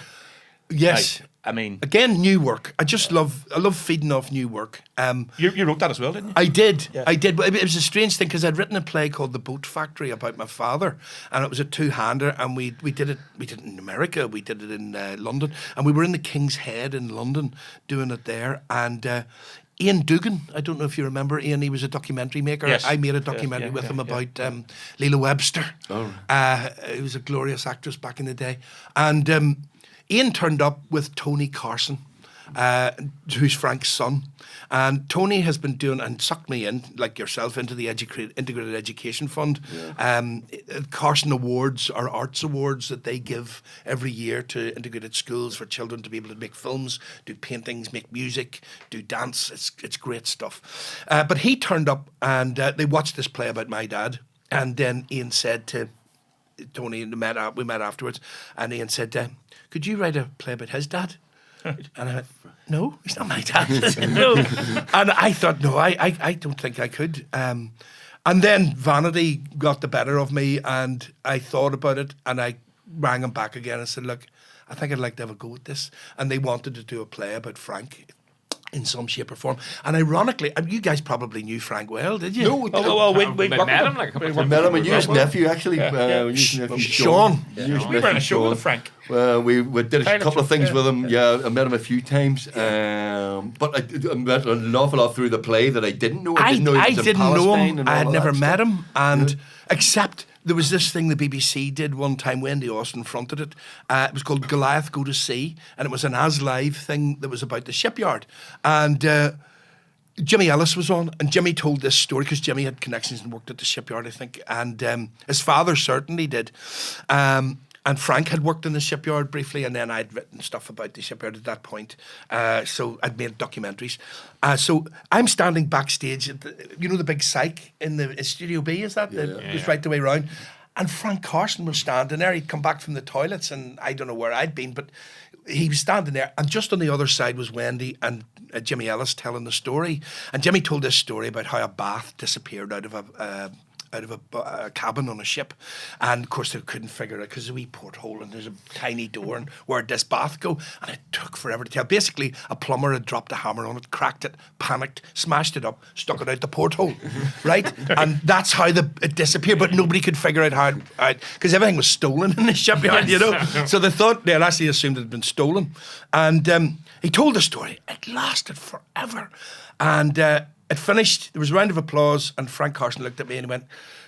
Yes. Again, new work. I love feeding off new work. You wrote that as well, didn't you? I did. Yeah. I did. But it was a strange thing because I'd written a play called The Boat Factory about my father, and it was a two-hander, and we did it in America, we did it in London, and we were in the King's Head in London doing it there, and Ian Dugan, I don't know if you remember Ian, he was a documentary maker. Yes. I made a documentary with him about Leela Webster. Oh. He was a glorious actress back in the day. And Ian turned up with Tony Carson, who's Frank's son. And Tony has been doing, and sucked me in, like yourself, into the Integrated Education Fund. Carson Awards are arts awards that they give every year to integrated schools for children to be able to make films, do paintings, make music, do dance. It's great stuff. But he turned up and they watched this play about my dad. And then Ian said to Tony, and we met afterwards, and Ian said, could you write a play about his dad? And I went, no, he's not my dad. No. And I thought, no, I don't think I could. And then vanity got the better of me, and I thought about it, and I rang him back again and said, look, I think I'd like to have a go at this. And they wanted to do a play about Frank. in some shape or form. And ironically, you guys probably knew Frank well, did you? No, we met him like a couple of we times. met him and his nephew actually. His nephew Sean. we were on a show with Frank. We did a Pilot couple of show, things yeah. with him. Yeah, I met him a few times. But I met an awful lot through the play that I didn't know. I didn't know he was in Palestine and I all had of never that met stuff. him, and except there was this thing the BBC did one time. Wendy Austin fronted it. It was called Goliath Go to Sea, and it was an As Live thing that was about the shipyard. And Jimmy Ellis was on, and Jimmy told this story because Jimmy had connections and worked at the shipyard, I think, and his father certainly did. And Frank had worked in the shipyard briefly, and then I'd written stuff about the shipyard at that point. So I'd made documentaries. So I'm standing backstage at the big psych in the Studio B, is that? Just right the way round. And Frank Carson was standing there. He'd come back from the toilets, and I don't know where I'd been, but he was standing there. And just on the other side was Wendy and Jimmy Ellis telling the story. And Jimmy told this story about how a bath disappeared out of a cabin on a ship, and of course they couldn't figure it because there's a wee porthole and there's a tiny door, and where'd this bath go? And it took forever to tell. Basically, a plumber had dropped a hammer on it, cracked it, panicked, smashed it up, stuck it out the porthole, right? And that's how it disappeared. But nobody could figure out how, because everything was stolen in the shipyard, So they thought they'd actually assumed it had been stolen, and he told the story. It lasted forever, and. It finished, there was a round of applause, and Frank Carson looked at me and he went,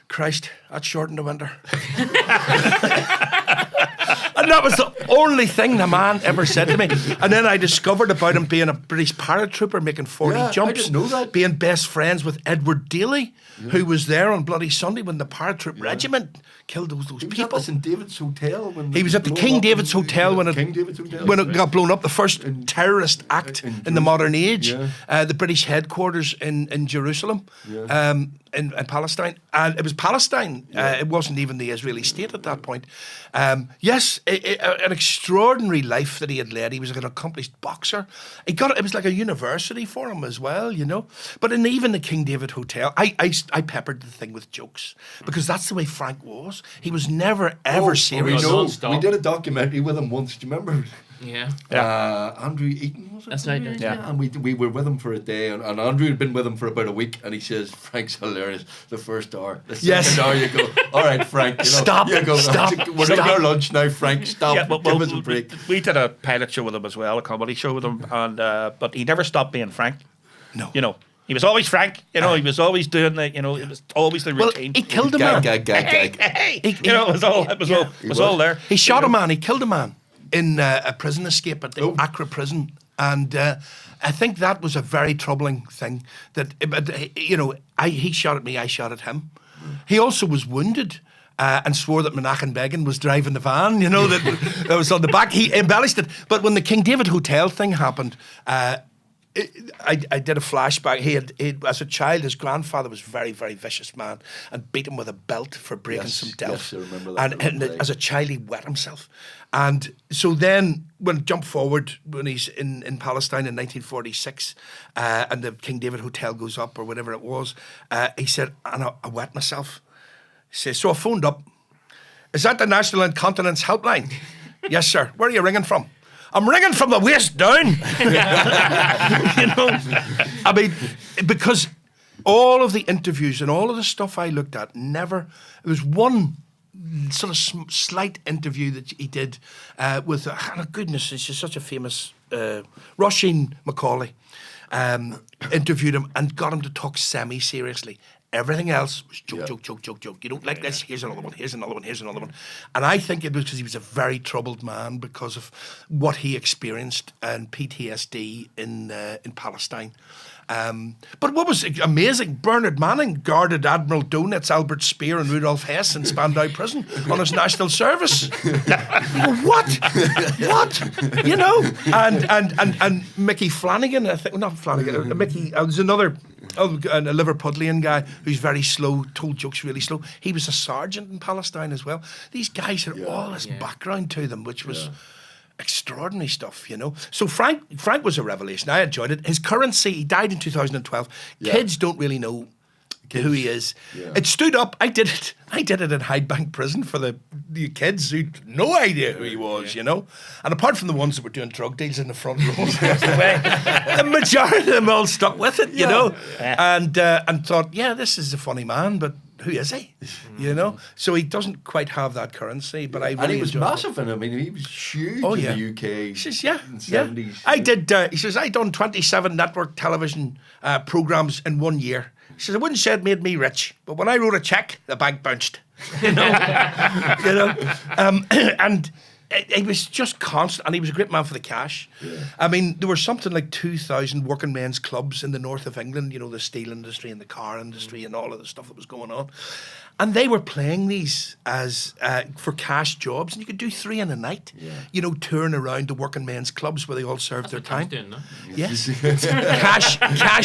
Christ, that's short in the winter. And that was the only thing the man ever said to me. And then I discovered about him being a British paratrooper, making 40 jumps. I didn't know that. Being best friends with Edward Daly, who was there on Bloody Sunday when the paratroop regiment killed those He was people. at the St. David's Hotel. He was at the King David's Hotel when when it got blown up, the first terrorist act in the modern age. The British headquarters in Jerusalem, in Palestine. And it was Palestine. It wasn't even the Israeli state at that point. Yes, an extraordinary life that he had led. He was like an accomplished boxer. It was like a university for him as well, But in even the King David Hotel, I peppered the thing with jokes because that's the way Frank was. He was never ever serious. We did a documentary with him once. Do you remember? Yeah. Andrew Eaton, was it? That's right. Yeah. And we were with him for a day, and Andrew had been with him for about a week, and he says, Frank's hilarious the first hour. The second hour you go, all right, Frank, Stop. You go, Stop. We're taking our lunch now, Frank, stop, Yeah, give us a break. We did a pilot show with him as well, a comedy show with him, and but he never stopped being Frank. No. He was always Frank, he was always doing the, it was always the routine. He killed a man. Gag. It was all there. He shot a man. He killed a man in a prison escape at the Accra prison, and I think that was a very troubling thing. That he shot at me, I shot at him. He also was wounded. And swore that Menachem Begin was driving the van, that was on the back. He embellished it. But when the King David Hotel thing happened, I did a flashback. He had, as a child, his grandfather was a very, very vicious man and beat him with a belt for breaking some delf. Yes, I remember that. And as a child, he wet himself. And so then, jump forward, when he's in Palestine in 1946, and the King David Hotel goes up, or whatever it was, he said, and I wet myself. He says, so I phoned up. Is that the National Incontinence Helpline? Yes, sir. Where are you ringing from? I'm ringing from the waist down. I mean, because all of the interviews and all of the stuff I looked at, there was one sort of slight interview that he did with, goodness, she's such a famous, Roisin Macaulay, interviewed him and got him to talk semi-seriously. Everything else was joke. You don't like this? Here's another one. And I think it was because he was a very troubled man because of what he experienced and PTSD in Palestine. But what was amazing, Bernard Manning guarded Admiral Donitz, Albert Speer and Rudolf Hess in Spandau Prison on his national service. What? And Mickey Flanagan, I think, not Flanagan, Mickey, there's another, a Liverpudlian guy who's very slow, told jokes really slow. He was a sergeant in Palestine as well. These guys had all this background to them, which was extraordinary stuff, So Frank was a revelation. I enjoyed it. His currency, he died in 2012. Kids don't really know who he is. Yeah. It stood up. I did it in Hydebank Prison for the kids who had no idea who he was, you know. And apart from the ones that were doing drug deals in the front row, the majority of them all stuck with it, you know, and thought, yeah, this is a funny man, but who is he? You know, so he doesn't quite have that currency, but I really and he was enjoyed it. massive in it. I mean, he was huge in the UK. He says, in the 70s. I did. He says, I done 27 network television programs in 1 year. He says, I wouldn't say it made me rich, but when I wrote a check, the bank bounced. You know, and he was just constant, and he was a great man for the cash. Yeah. I mean, there were something like 2,000 working men's clubs in the north of England, you know, the steel industry and the car industry and all of the stuff that was going on. And they were playing these as for cash jobs, and you could do 3 in a night, you know, touring around the working men's clubs where they all served their time. Doing, no? Yes, cash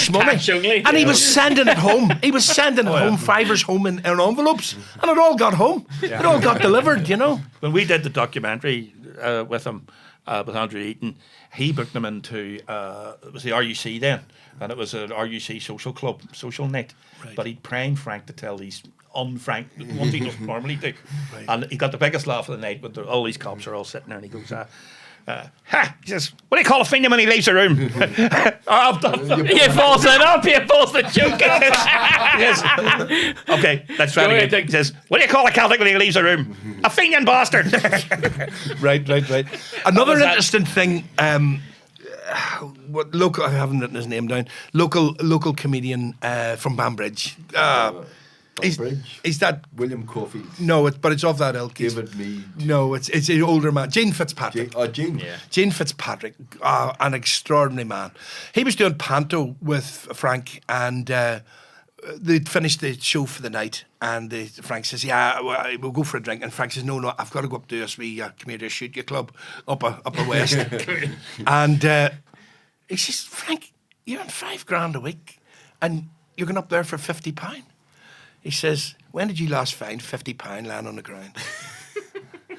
money. Cash only. And he was sending it home. He was sending it home, fivers home in envelopes, and it all got home. It all got delivered, you know. When we did the documentary with him, with Andrew Eaton, he booked them into it was the RUC then, and it was an RUC social club, social night. Right. But he'd prime Frank to tell these unfrank ones he doesn't normally do, and he got the biggest laugh of the night. With all these cops are all sitting there, and he goes, he says, what do you call a Fenian when he leaves the room? I've done You false it up, you false the joke. Yes. Okay, let's try it again. He says, what do you call a Celtic when he leaves the room? A Fenian bastard. Right. Another interesting thing, what local, I haven't written his name down, local comedian from Banbridge. Is that William Coffey? No, but it's of that ilk. David Mead. No, it's an older man. Gene Fitzpatrick. Gene. Yeah. Gene Fitzpatrick, an extraordinary man. He was doing panto with Frank, and they'd finished the show for the night, and Frank says, "Yeah, we'll go for a drink." And Frank says, "No, I've got to go up to this wee commuter shoot you club up a west." And he says, "Frank, you're on $5,000 a week, and you're going up there for £50." He says, "When did you last find £50 lying on the ground?"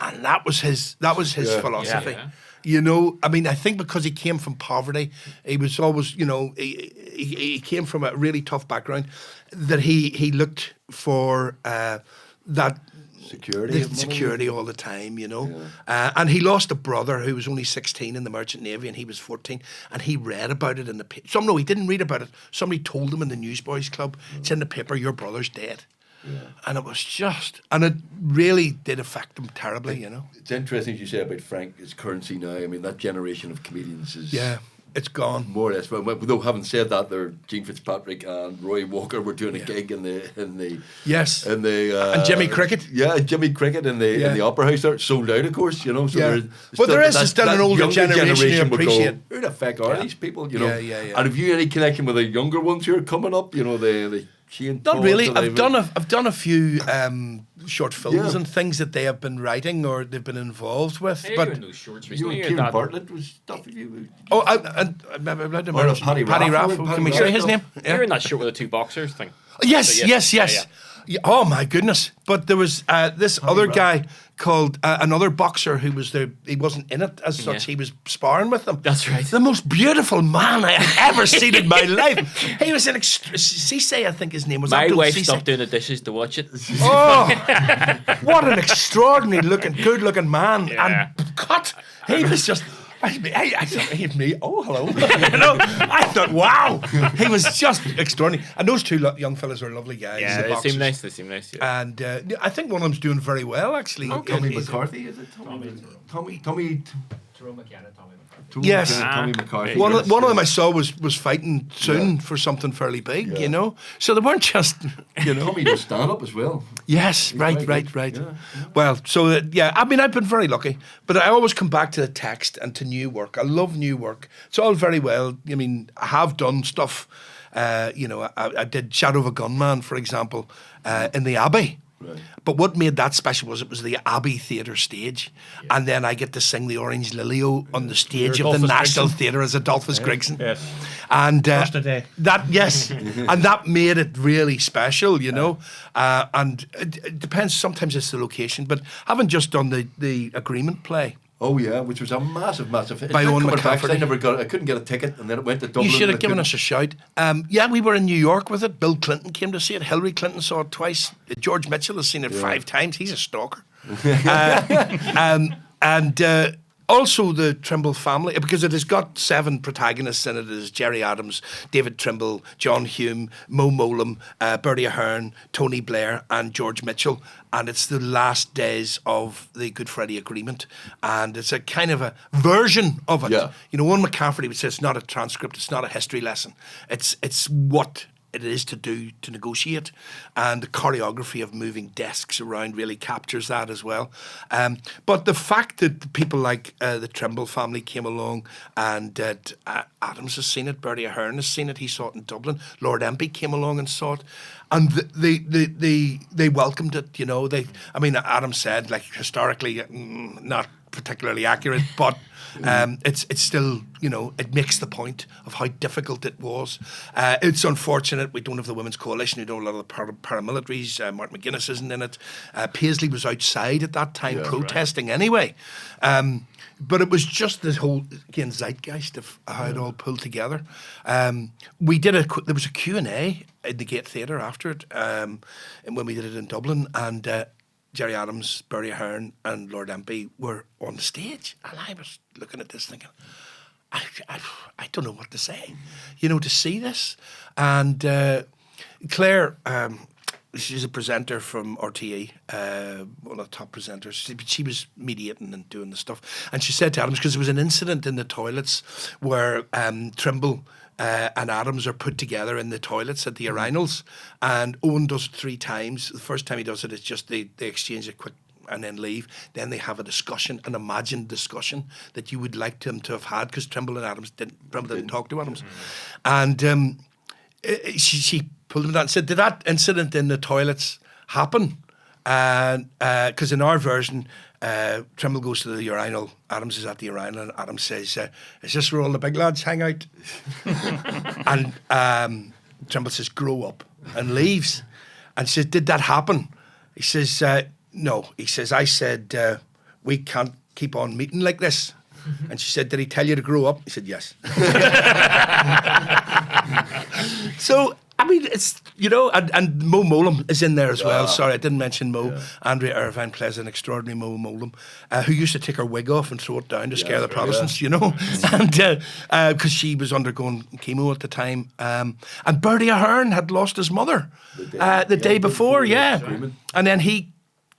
And that was his philosophy. Yeah. You know, I mean, I think because he came from poverty, he was always, you know, he came from a really tough background, that he looked for that security all the time, you know. Yeah. And he lost a brother who was only 16 in the Merchant Navy, and he was 14, and he read about it in the paper. No, he didn't read about it. Somebody told him in the Newsboys Club, it's in the paper, your brother's dead. Yeah. And it was just, and it really did affect him terribly, you know. It's interesting you say about Frank, his currency now. I mean, that generation of comedians is... Yeah. It's gone. More or less. Well, though having said that, Gene Fitzpatrick and Roy Walker were doing a gig in the yes, in the and Jimmy Cricket. Yeah, Jimmy Cricket in the Opera House there, sold out, of course. You know, so but there is still an older generation who appreciate. Who the fuck are these people? You know, yeah. And have you any connection with the younger ones who are coming up? You know, the not really. I've done a few short films and things that they have been writing or they've been involved with. Hey, but those shorts you and Kieran Bartlett was stuff of you. Oh, I'm allowed to mention Paddy Raffle. Can we say his name? You're in that short with the two boxers thing. Yes. Yeah, oh my goodness! But there was this other guy called another boxer who was there. He wasn't in it as such. He was sparring with them. That's right. The most beautiful man I had ever seen in my life. He was an Cisse, I think his name was. My Abdul wife Cisse. stopped doing the dishes to watch it. Oh, what an extraordinary good looking man and cut. He was just. I thought, me. Oh, hello. You know, I thought, wow. He was just extraordinary. And those two young fellas are lovely guys. Yeah, they seem nice. Yeah. And I think one of them's doing very well, actually. Tommy McCarthy, is it? Tommy. Yes. Tommy McCarthy. One of them I saw was fighting soon for something fairly big, you know. So they weren't just, you know. Tommy does stand up as well. Yes, right. Yeah. Well, so I mean, I've been very lucky, but I always come back to the text and to new work. I love new work. It's all very well. I mean, I have done stuff. You know, I did Shadow of a Gunman, for example, in the Abbey. Right. But what made that special was it was the Abbey Theatre stage, and then I get to sing the Orange Lilio on the stage of the National Theatre as Adolphus Grigson. Yes. And First a day. And that made it really special, you know. And it depends. Sometimes it's the location, but having just done the Agreement play. Oh yeah, which was a massive. By Owen McCafferty. I couldn't get a ticket, and then it went to Dublin. You should have given us a shout. Yeah, we were in New York with it. Bill Clinton came to see it. Hillary Clinton saw it twice. George Mitchell has seen it 5 times. He's a stalker. Also the Trimble family, because it has got 7 protagonists in it. It is Gerry Adams, David Trimble, John Hume, Mo Mowlam, Bertie Ahern, Tony Blair and George Mitchell. And it's the last days of the Good Friday Agreement. And it's a kind of a version of it. Yeah. You know, Owen McCafferty would say it's not a transcript, it's not a history lesson. It's what it is to do to negotiate, and the choreography of moving desks around really captures that as well. But the fact that people like the Trimble family came along, and Adams has seen it, Bertie Ahern has seen it, he saw it in Dublin, Lord Empey came along and saw it, and they welcomed it. You know, Adams said, like, historically not particularly accurate, but it's still, you know, it makes the point of how difficult it was. It's unfortunate we don't have the Women's Coalition, we don't have a lot of the paramilitaries. Mark McGuinness isn't in it. Paisley was outside at that time protesting anyway. But it was just this whole, again, zeitgeist of how it all pulled together. We did there was a Q&A in the Gate Theatre after it, and when we did it in Dublin, and Gerry Adams, Bertie Ahern and Lord Empey were on the stage, and I was looking at this thinking, I don't know what to say, you know, to see this. And Claire, she's a presenter from RTE, one of the top presenters. She was mediating and doing the stuff, and she said to Adams, because there was an incident in the toilets where Trimble and Adams are put together in the toilets at the urinals, and Owen does it 3 times. The first time he does it, it's just they exchange a quick and then leave. Then they have a discussion, an imagined discussion that you would like them to have had, because Trimble and Adams didn't talk to Adams. And she pulled him down and said, did that incident in the toilets happen? And because in our version, Trimble goes to the urinal, Adams is at the urinal, and Adams says, is this where all the big lads hang out? And Trimble says, grow up, and leaves. And says, did that happen? He says, no. He says, I said, we can't keep on meeting like this. And she said, did he tell you to grow up? He said, yes. So, I mean, it's, you know, and Mo Mowlam is in there as well. Sorry, I didn't mention Mo. Yeah. Andrea Irvine plays an extraordinary Mo Mowlam, who used to take her wig off and throw it down to scare the Protestants, you know, and because she was undergoing chemo at the time. And Bertie Ahern had lost his mother the day before, and then he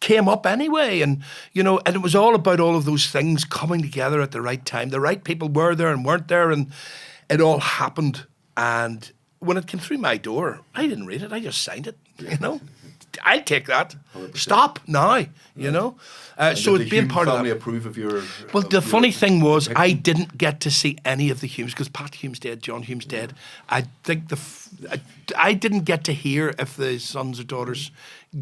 came up anyway, and you know, and it was all about all of those things coming together at the right time. The right people were there and weren't there, and it all happened. And when it came through my door, I didn't read it. I just signed it. You know, I take that. 100%. Stop now. You know, so it's being part of that. Approve of your. Well, the funny thing was, I didn't get to see any of the Humes because Pat Hume's dead, John Hume's dead. I think I didn't get to hear if the sons or daughters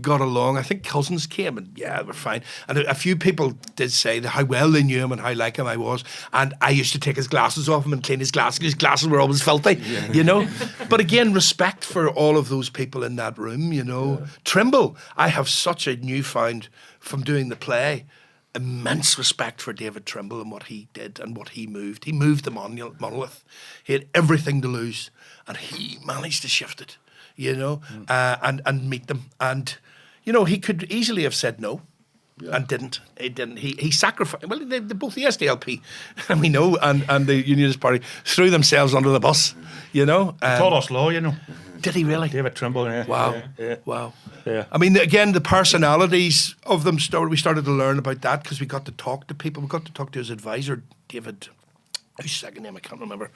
got along. I think cousins came and they were fine. And a few people did say that how well they knew him and how like him I was. And I used to take his glasses off him and clean his glasses. His glasses were always filthy, you know. But again, respect for all of those people in that room, you know. Yeah. Trimble, I have such a newfound, from doing the play, immense respect for David Trimble and what he did and what he moved. He moved the monolith. He had everything to lose and he managed to shift it, you know, and meet them. And, you know, he could easily have said no and didn't. He didn't. He sacrificed. Well, they both the SDLP, and we know, and the Unionist Party threw themselves under the bus, you know. He taught us law, you know. Did he really? David Trimble, yeah. Wow. Yeah. Wow. Yeah. I mean, again, the personalities of them, we started to learn about that because we got to talk to people. We got to talk to his advisor, David, whose second name I can't remember.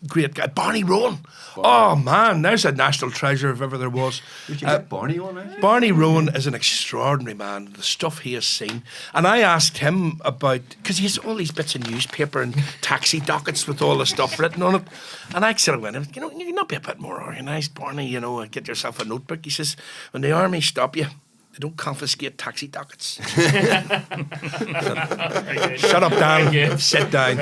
Great guy. Barney Rowan. Oh, man, there's a national treasure if ever there was. Did you get Barney on it? Barney Rowan is an extraordinary man, the stuff he has seen. And I asked him about, because he has all these bits of newspaper and taxi dockets with all the stuff written on it. And I sort of went, you know, you can not be a bit more organised, Barney, you know, get yourself a notebook. He says, when the army stop you, They don't confiscate taxi dockets. Shut up, Dan. Sit down.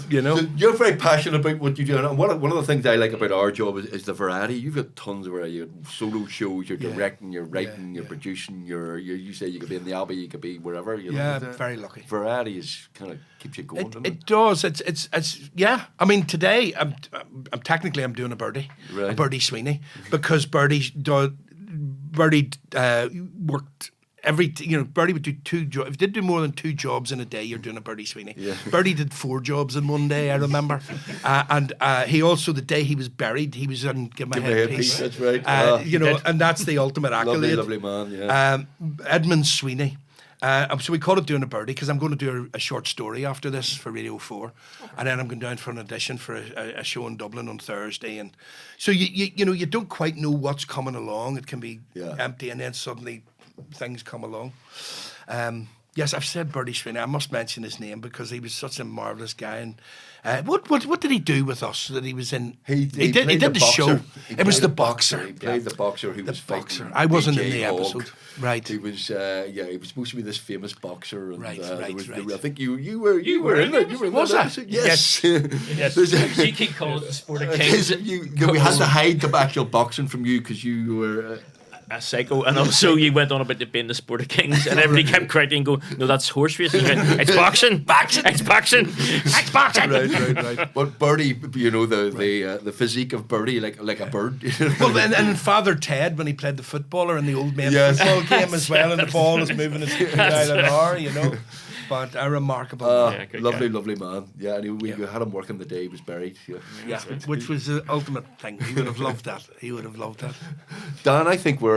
You know. So you're very passionate about what you do, and one of the things I like about our job is the variety. You've got tons of variety. You have solo shows. You're directing. You're writing. You're producing. You say you could be in the Abbey. You could be wherever. You know, very lucky. Variety is kind of keeps you going. It does. It's yeah. I mean, today I'm technically doing a birdie, Right. a Birdie Sweeney, because Birdie worked. Birdie would do 2 jobs. If you did do more than 2 jobs in a day, you're doing a Birdie Sweeney. Yeah. Birdie did 4 jobs in one day, I remember. And he also, the day he was buried, he was on Give My Headpiece. That's right. And that's the ultimate accolade. Lovely man. Yeah. Edmund Sweeney. So we called it Doing a Birdie because I'm going to do a short story after this for Radio 4, and then I'm going down for an audition for a show in Dublin on Thursday, and so you don't quite know what's coming along. It can be empty, and then suddenly things come along. Yes, I've said Birdie Sweeney. I must mention his name because he was such a marvellous guy. And what did he do with us that he was in? He did the show. It was the boxer. He played the boxer who was boxer. fighting. I wasn't in AJ the Hogg. episode. Right. He was he was supposed to be this famous boxer. And, Right. I think you were in it. You were in Was that I? episode. Yes. Yes. You keep calling it the sport of kings. We had to hide the actual boxing from you because you were. A psycho, and also you went on about it being the sport of kings, and everybody kept correcting and go, "No, that's horse racing. It's boxing, it's boxing, it's boxing." Right. But Birdie, the physique of Birdie, like a bird. Well, and Father Ted, when he played the footballer in the old man football game as well, and the ball is moving as mile an hour, But a remarkable man. Lovely man. Yeah, and we had him working the day he was buried. Yeah, which was the ultimate thing. He would have loved that. Dan, I think we're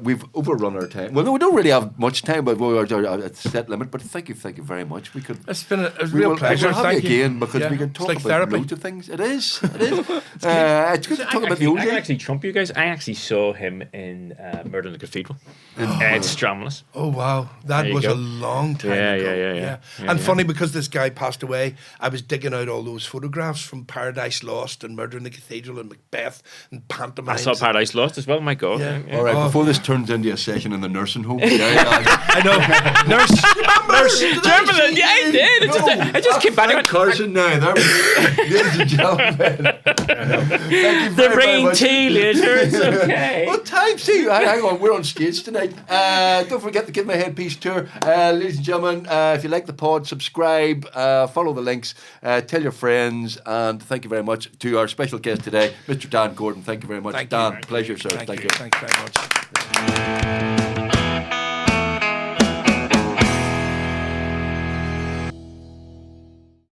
we've overrun our time. Well, no, we don't really have much time, but we're at a set limit. But thank you very much. We could. It's been a real pleasure. We'll have Thank you again because we can talk like about therapy. loads of things. It is. It's good to talk about the old I can days. actually trump you guys. I actually saw him in Murder in the Cathedral. It's Stromless. Oh wow, that There you was go. a long time ago. Yeah. And funny because this guy passed away, I was digging out all those photographs from Paradise Lost and Murder in the Cathedral and Macbeth and pantomime. I saw Paradise Lost as well. My God. Yeah. All right, Oh. before this turns into a session in the nursing home. I know. Nurse. Remember that? Yeah, I did. I just came back. Frank Carson now. There we go. Ladies and gentlemen. Thank you They're very bringing much. tea later. It's okay. What time? See, hang on, we're on stage tonight. Don't forget to Give My Headpiece tour. Ladies and gentlemen, if you like the pod, subscribe, follow the links, tell your friends, and thank you very much to our special guest today, Mr. Dan Gordon. Thank you very much. Thank Dan, you. pleasure, sir. Thank you. Thanks very much.